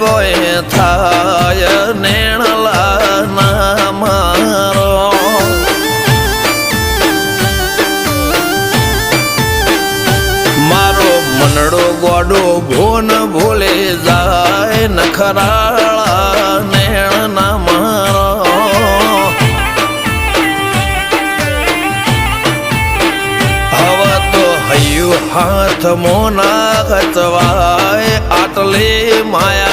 ગોય થાય નેણલા ના મારો મારો મનડો ગોડો ભોન ભૂલે જાય નખરાળા નેણ ના મારો હવે તો હૈયું હાથ મોના ખચવાય આટલી માયા